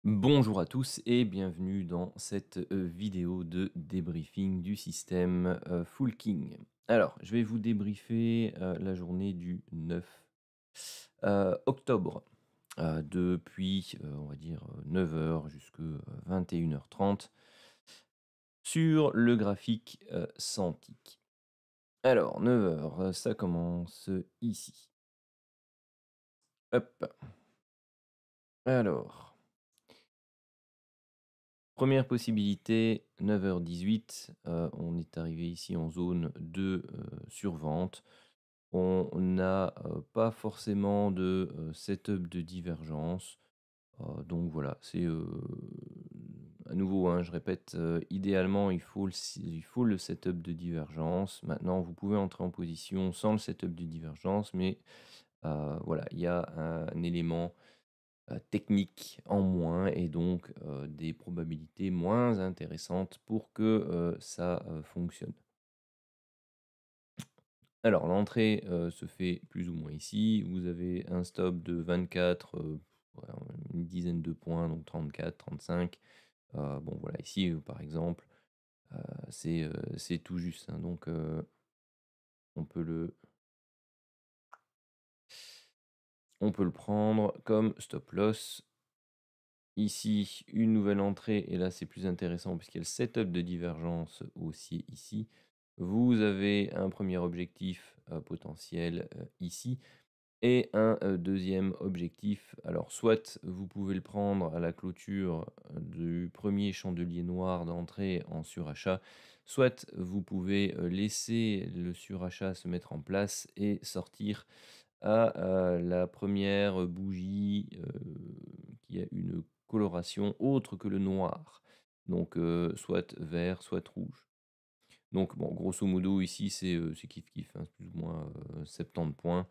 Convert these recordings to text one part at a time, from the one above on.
Bonjour à tous et bienvenue dans cette vidéo de débriefing du système Full King. Alors, je vais vous débriefer la journée du 9 octobre depuis, on va dire, 9 h jusqu'à 21 h 30 sur le graphique Santic. Alors, 9 h, ça commence ici. Hop. Alors. Première possibilité, 9 h 18, on est arrivé ici en zone de survente. On n'a pas forcément de setup de divergence. Donc voilà, c'est à nouveau, hein, je répète, idéalement, il faut le setup de divergence. Maintenant, vous pouvez entrer en position sans le setup de divergence, mais voilà, il y a un élément technique en moins et donc des probabilités moins intéressantes pour que ça fonctionne. Alors l'entrée se fait plus ou moins ici. Vous avez un stop de 24, ouais, une dizaine de points, donc 34, 35. Bon voilà, ici par exemple, c'est tout juste, hein, donc on peut le, on peut le prendre comme stop loss. Ici, une nouvelle entrée, et là c'est plus intéressant puisqu'il y a le setup de divergence aussi ici. Vous avez un premier objectif potentiel ici et un deuxième objectif. Alors soit vous pouvez le prendre à la clôture du premier chandelier noir d'entrée en surachat, soit vous pouvez laisser le surachat se mettre en place et sortir à la première bougie qui a une coloration autre que le noir. Donc soit vert, soit rouge. Donc bon, grosso modo ici c'est kiff kiff, hein, c'est plus ou moins 70 points.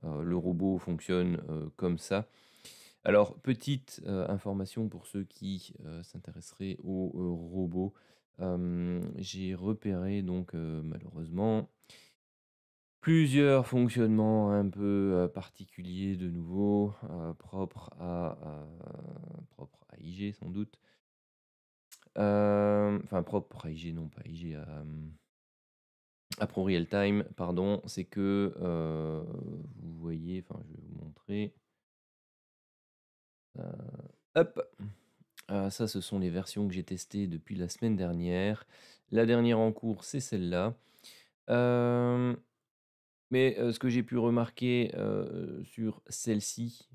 Le robot fonctionne comme ça. Alors petite information pour ceux qui s'intéresseraient au robot. J'ai repéré donc malheureusement plusieurs fonctionnements un peu particuliers de nouveau, propres à IG sans doute. Enfin propres à IG, non pas IG, à Pro Real Time, pardon. C'est que, vous voyez, enfin je vais vous montrer. Hop! Ça, ce sont les versions que j'ai testées depuis la semaine dernière. La dernière en cours, c'est celle-là. Hem Mais ce que j'ai pu remarquer sur celle-ci,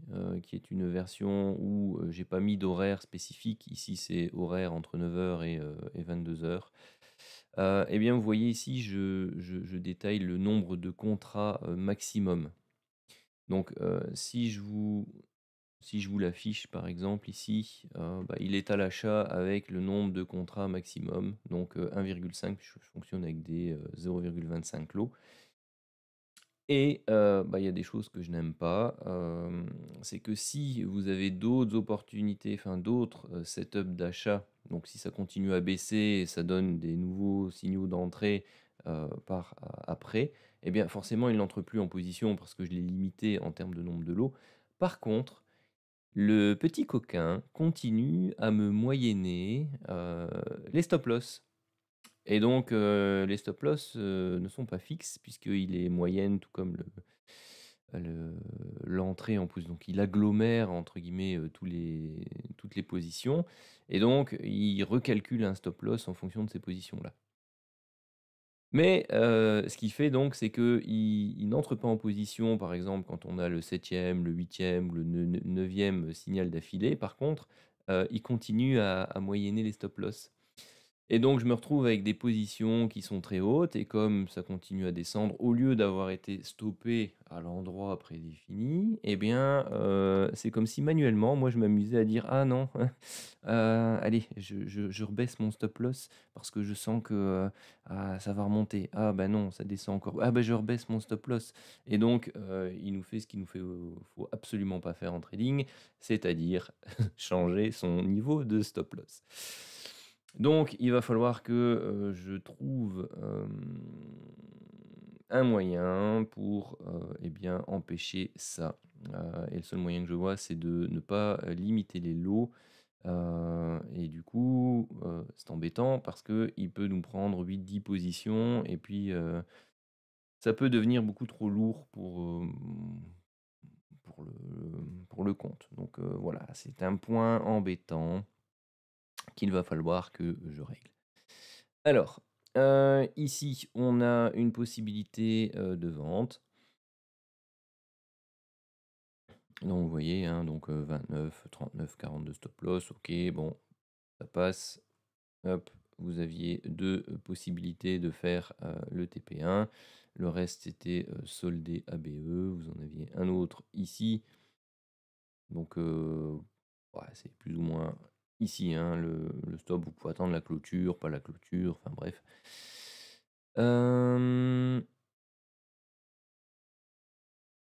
qui est une version où j'ai pas mis d'horaire spécifique, ici c'est horaire entre 9 h et 22 h. Et bien vous voyez ici, je détaille le nombre de contrats maximum. Donc si je vous l'affiche par exemple ici, bah, il est à l'achat avec le nombre de contrats maximum, donc 1,5, je fonctionne avec des 0,25 lots. Et bah, il y a des choses que je n'aime pas, c'est que si vous avez d'autres opportunités, enfin d'autres, setups d'achat, donc si ça continue à baisser et ça donne des nouveaux signaux d'entrée, après, et bien forcément il n'entre plus en position parce que je l'ai limité en termes de nombre de lots. Par contre, le petit coquin continue à me moyenner, les stop loss. Et donc, les stop loss, ne sont pas fixes puisqu'il est moyenne tout comme le l'entrée en plus. Donc il agglomère entre guillemets, toutes les positions et donc il recalcule un stop loss en fonction de ces positions-là. Mais, ce qu'il fait donc, c'est qu'il n'entre pas en position, par exemple, quand on a le septième, le huitième ou le neuvième signal d'affilée. Par contre, il continue à moyenner les stop loss. Et donc je me retrouve avec des positions qui sont très hautes et comme ça continue à descendre, au lieu d'avoir été stoppé à l'endroit prédéfini, eh bien, c'est comme si manuellement, moi je m'amusais à dire: «Ah non, allez, je rebaisse mon stop loss parce que je sens que, ah ça va remonter. Ah bah non, ça descend encore. Ah bah je rebaisse mon stop loss» et donc, il nous fait ce qu'il nous fait, faut absolument pas faire en trading, c'est-à-dire changer son niveau de stop loss. Donc il va falloir que, je trouve, un moyen pour, et bien, empêcher ça. Et le seul moyen que je vois, c'est de ne pas, limiter les lots. Et du coup, c'est embêtant parce qu'il peut nous prendre 8-10 positions et puis, ça peut devenir beaucoup trop lourd pour le pour le compte. Donc, voilà, c'est un point embêtant qu'il va falloir que je règle. Alors, ici, on a une possibilité, de vente. Donc vous voyez, hein, donc 29, 39, 42 stop loss, OK, bon, ça passe. Hop, vous aviez 2 possibilités de faire, le TP1. Le reste était, soldé ABE. Vous en aviez un autre ici. Donc, ouais, c'est plus ou moins ici, hein, le stop. Vous pouvez attendre la clôture, pas la clôture, enfin bref. Hem,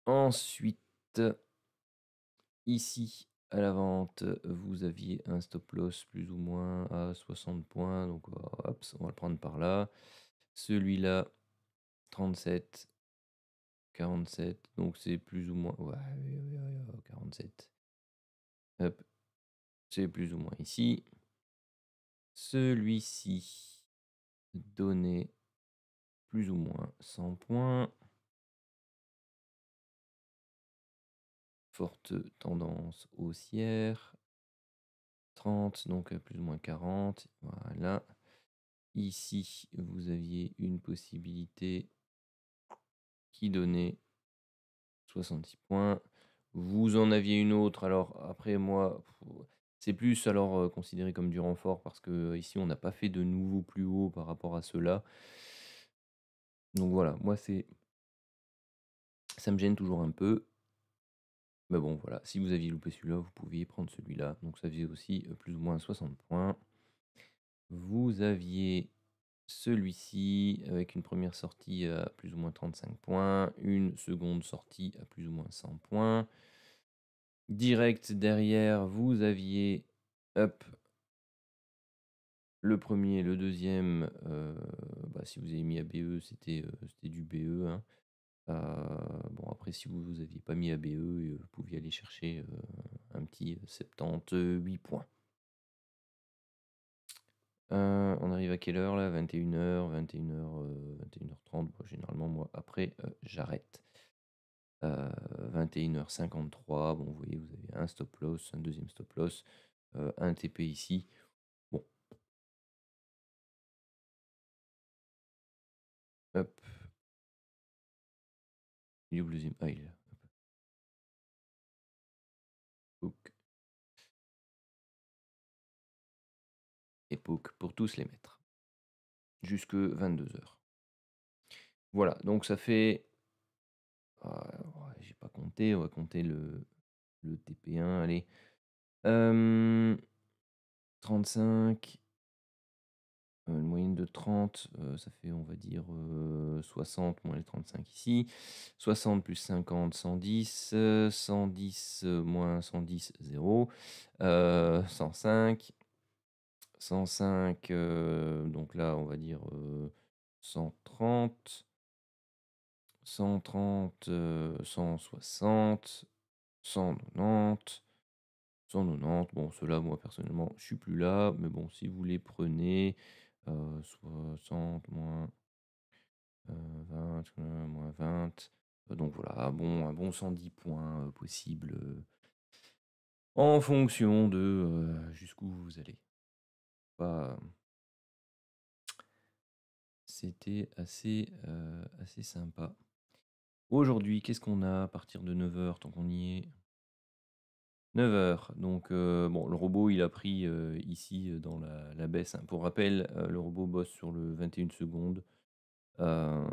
ensuite, ici, à la vente, vous aviez un stop loss plus ou moins à 60 points. Donc, hop, on va le prendre par là. Celui-là, 37, 47, donc c'est plus ou moins, ouais, 47. Hop, c'est plus ou moins ici. Celui-ci donnait plus ou moins 100 points. Forte tendance haussière. 30, donc plus ou moins 40. Voilà. Ici, vous aviez une possibilité qui donnait 66 points. Vous en aviez une autre. Alors après moi, c'est plus alors, considéré comme du renfort parce que ici on n'a pas fait de nouveau plus haut par rapport à ceux-là. Donc voilà, moi ça me gêne toujours un peu. Mais bon voilà, si vous aviez loupé celui-là, vous pouviez prendre celui-là. Donc ça faisait aussi, plus ou moins 60 points. Vous aviez celui-ci avec une première sortie à plus ou moins 35 points, une seconde sortie à plus ou moins 100 points. Direct derrière, vous aviez, hop, le premier, le deuxième, bah, si vous avez mis ABE, c'était du BE, hein. Bon après si vous aviez pas mis ABE, vous pouviez aller chercher, un petit 78 points. On arrive à quelle heure là? 21h, 21h, 21h30. Bon, généralement moi après, j'arrête. 21h53, bon vous voyez, vous avez un stop loss, un deuxième stop loss, un TP ici. Bon, hop, il est où le deuxième? Ah il est là, hop, époque pour tous les mettre, jusque 22h. Voilà, donc ça fait, ouais, j'ai pas compté, on va compter le TP1, allez. 35, une moyenne de 30, ça fait, on va dire, 60 moins les 35 ici. 60 plus 50, 110, 110, moins 110, 0. 105. 105, donc là, on va dire, 130. 130, 160, 190, 190. Bon, ceux-là, moi, personnellement, je suis plus là. Mais bon, si vous les prenez, 60 moins, 20, moins 20. Donc voilà, un bon 110 points possible en fonction de jusqu'où vous allez. Pas, c'était assez sympa. Aujourd'hui, qu'est-ce qu'on a à partir de 9h tant qu'on y est? 9h, donc bon, le robot, il a pris, ici, dans la baisse, hein. Pour rappel, le robot bosse sur le 21 secondes. Hem,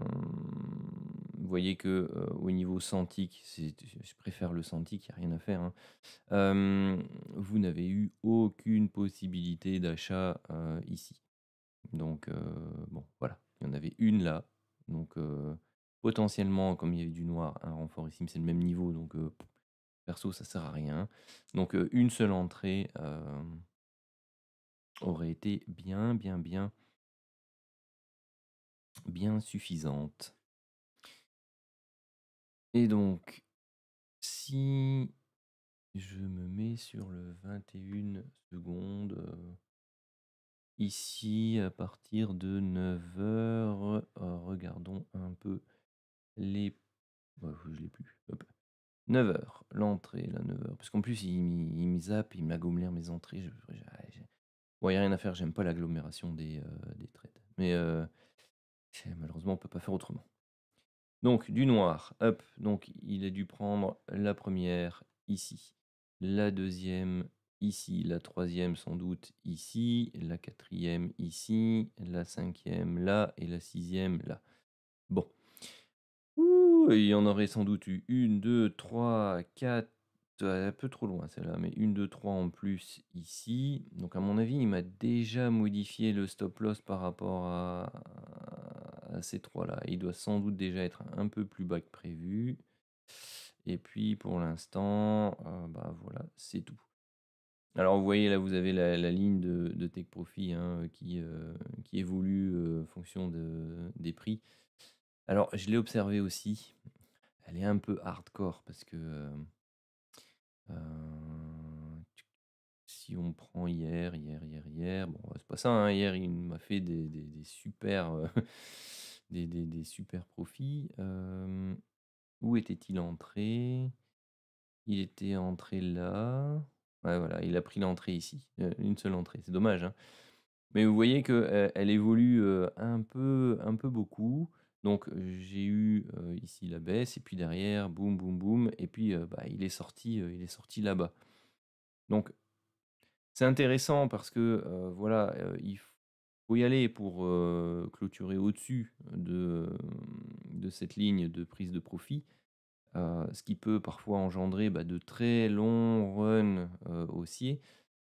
vous voyez que, au niveau Santic, je préfère le Santic, il y a rien à faire, hein. Vous n'avez eu aucune possibilité d'achat, ici. Donc bon, voilà, il y en avait une là. Donc potentiellement, comme il y avait du noir, un renfort ici, mais c'est le même niveau, donc perso, ça sert à rien. Donc une seule entrée, aurait été bien, bien, bien, bien suffisante. Et donc si je me mets sur le 21 secondes. Ici, à partir de 9 h, regardons un peu les. Bah, je l'ai plus. Hop. 9 h, l'entrée, là, 9 h. Parce qu'en plus, il me zappe, il m'agglomère mes entrées. Bon, il n'y a rien à faire, j'aime pas l'agglomération des trades. Mais malheureusement, on peut pas faire autrement. Donc, du noir, hop, donc il a dû prendre la première ici, la deuxième ici, la troisième sans doute ici, la quatrième ici, la cinquième là et la sixième là. Bon. Ouh, il y en aurait sans doute eu une, deux, trois, quatre, un peu trop loin celle-là, mais une, deux, trois en plus ici. Donc à mon avis, il m'a déjà modifié le stop loss par rapport à ces trois-là. Il doit sans doute déjà être un peu plus bas que prévu. Et puis pour l'instant, bah voilà, c'est tout. Alors vous voyez là, vous avez la ligne de Take Profit hein, qui évolue en fonction des prix. Alors je l'ai observé aussi. Elle est un peu hardcore parce que si on prend hier, bon, c'est pas ça, hein, hier il m'a fait des super, des super profits. Où était-il entré? Il était entré là. Ouais, voilà, il a pris l'entrée ici, une seule entrée. C'est dommage, hein. Mais vous voyez qu'elle elle évolue un peu beaucoup. Donc j'ai eu ici la baisse, et puis derrière, boum, boum, boum, et puis bah, il est sorti là-bas. Donc c'est intéressant parce que voilà, il faut y aller pour clôturer au-dessus de cette ligne de prise de profit. Ce qui peut parfois engendrer bah, de très longs runs haussiers.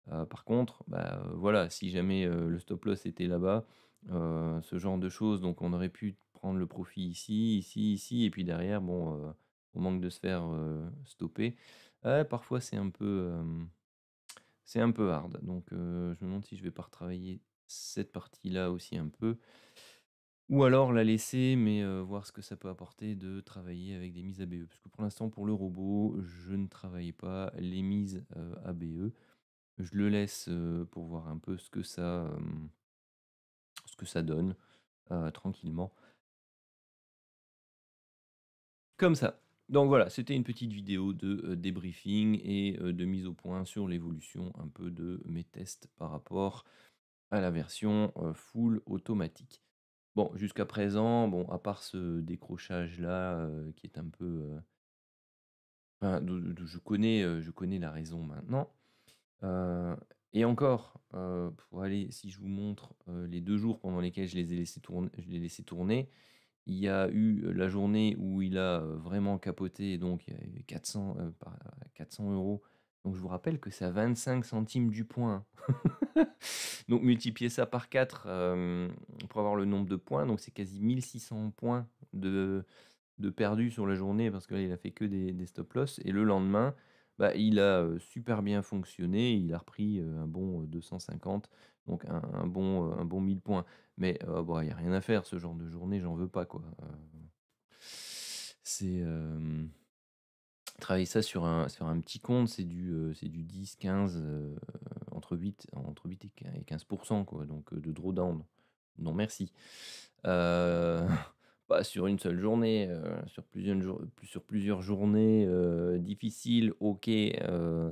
Par contre, bah, voilà, si jamais le stop loss était là-bas, ce genre de choses, donc on aurait pu prendre le profit ici, ici, ici, et puis derrière, bon, au manque de se faire stopper, parfois c'est un peu hard. Donc je me demande si je vais pas retravailler cette partie-là aussi un peu. Ou alors la laisser, mais voir ce que ça peut apporter de travailler avec des mises ABE. Parce que pour l'instant, pour le robot, je ne travaille pas les mises ABE. Je le laisse pour voir un peu ce que ça donne, tranquillement. Comme ça. Donc voilà, c'était une petite vidéo de débriefing et de mise au point sur l'évolution un peu de mes tests par rapport à la version full automatique. Bon, jusqu'à présent, bon, à part ce décrochage-là qui est un peu. Enfin, je connais la raison maintenant. Et encore, pour aller, si je vous montre les 2 jours pendant lesquels je l'ai laissé tourner, il y a eu la journée où il a vraiment capoté, donc il y a eu 400 euros. Donc je vous rappelle que c'est à 25 centimes du point. Donc multiplier ça par 4 pour avoir le nombre de points, donc c'est quasi 1600 points de perdu sur la journée parce qu'il a fait que des stop loss. Et le lendemain, bah, il a super bien fonctionné. Il a repris un bon 250, donc un bon 1000 points. Mais bon, il n'y a rien à faire, ce genre de journée, j'en veux pas, quoi. C'est travailler ça sur un petit compte, c'est du 10, 15, entre 8 et 15%, quoi, donc de drawdown. Non, merci. Pas sur une seule journée, sur plusieurs journées difficiles, OK,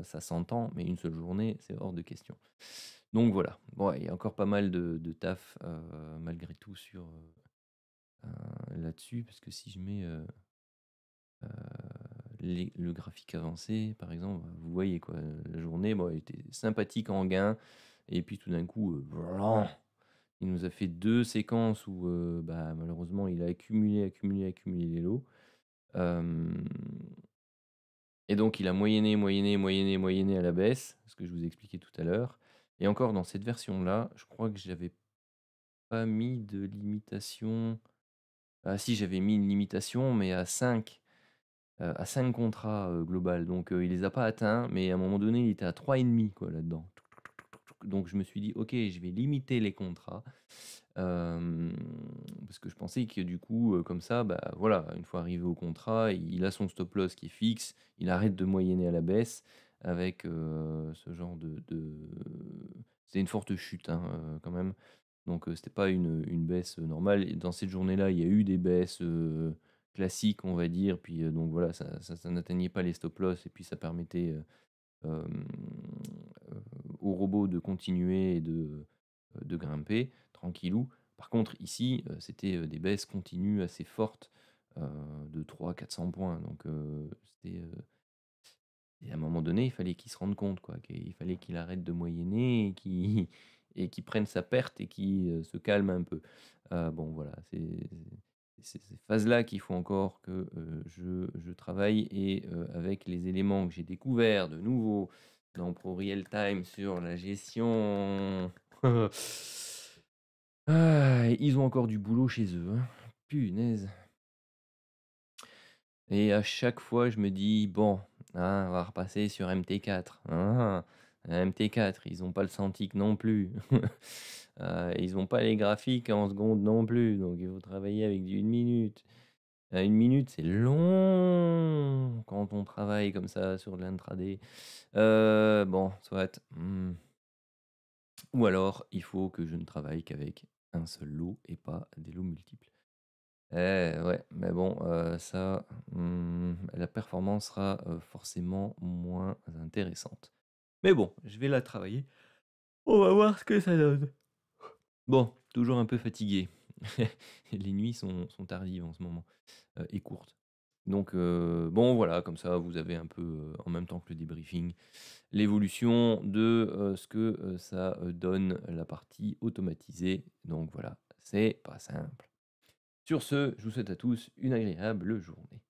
ça s'entend, mais une seule journée, c'est hors de question. Donc voilà. Bon, il y a encore pas mal de taf malgré tout là-dessus, parce que si je mets le graphique avancé, par exemple, vous voyez quoi, la journée, bon, elle était sympathique en gain, et puis tout d'un coup, il nous a fait 2 séquences où, bah, malheureusement, il a accumulé les lots. Hem Et donc il a moyenné, moyenné, moyenné, moyenné à la baisse, ce que je vous expliquais tout à l'heure. Et encore dans cette version-là, je crois que j'avais pas mis de limitation. Ah si, j'avais mis une limitation, mais à 5 contrats, global. Donc il les a pas atteints, mais à un moment donné, il était à 3,5 quoi là-dedans. Donc je me suis dit: «OK, je vais limiter les contrats». Hem, Parce que je pensais que du coup, comme ça, bah, voilà, une fois arrivé au contrat, il a son stop loss qui est fixe, il arrête de moyenner à la baisse, avec, ce genre c'était une forte chute, hein, quand même. Donc, c'était pas une baisse, normale et dans cette journée-là, il y a eu des baisses, classiques, on va dire, puis, donc voilà, ça n'atteignait pas les stop loss et puis ça permettait, hem, au robot de continuer et de grimper tranquillou. Par contre ici, c'était, des baisses continues assez fortes, heu, de 300-400 points donc, et à un moment donné, il fallait qu'il se rende compte quoi, qu'il fallait qu'il arrête de moyenner et qu'il et qu'il prenne sa perte et qu'il, se calme un peu. Bon voilà, c'est ces phases-là qu'il faut encore que, je travaille et, avec les éléments que j'ai découverts de nouveau dans Pro Real Time sur la gestion, ils ont encore du boulot chez eux, hein. Punaise! Et à chaque fois, je me dis: «Bon, hein, on va repasser sur MT4. Hein, hein. MT4, ils ont pas le Cintiq non plus. Ils ont pas les graphiques en secondes non plus, donc il faut travailler avec du 1 minute». 1 minute, c'est long quand on travaille comme ça sur de l'intraday. Bon, soit. Ou alors, il faut que je ne travaille qu'avec un seul lot et pas des lots multiples. Ouais, mais bon, ça, la performance sera, forcément moins intéressante. Mais bon, je vais la travailler. On va voir ce que ça donne. Bon, toujours un peu fatigué. Les nuits sont tardives en ce moment, et courtes. Donc, bon voilà, comme ça vous avez un peu, en même temps que le débriefing, l'évolution de, ce que, ça, donne la partie automatisée. Donc voilà, c'est pas simple. Sur ce, je vous souhaite à tous une agréable journée.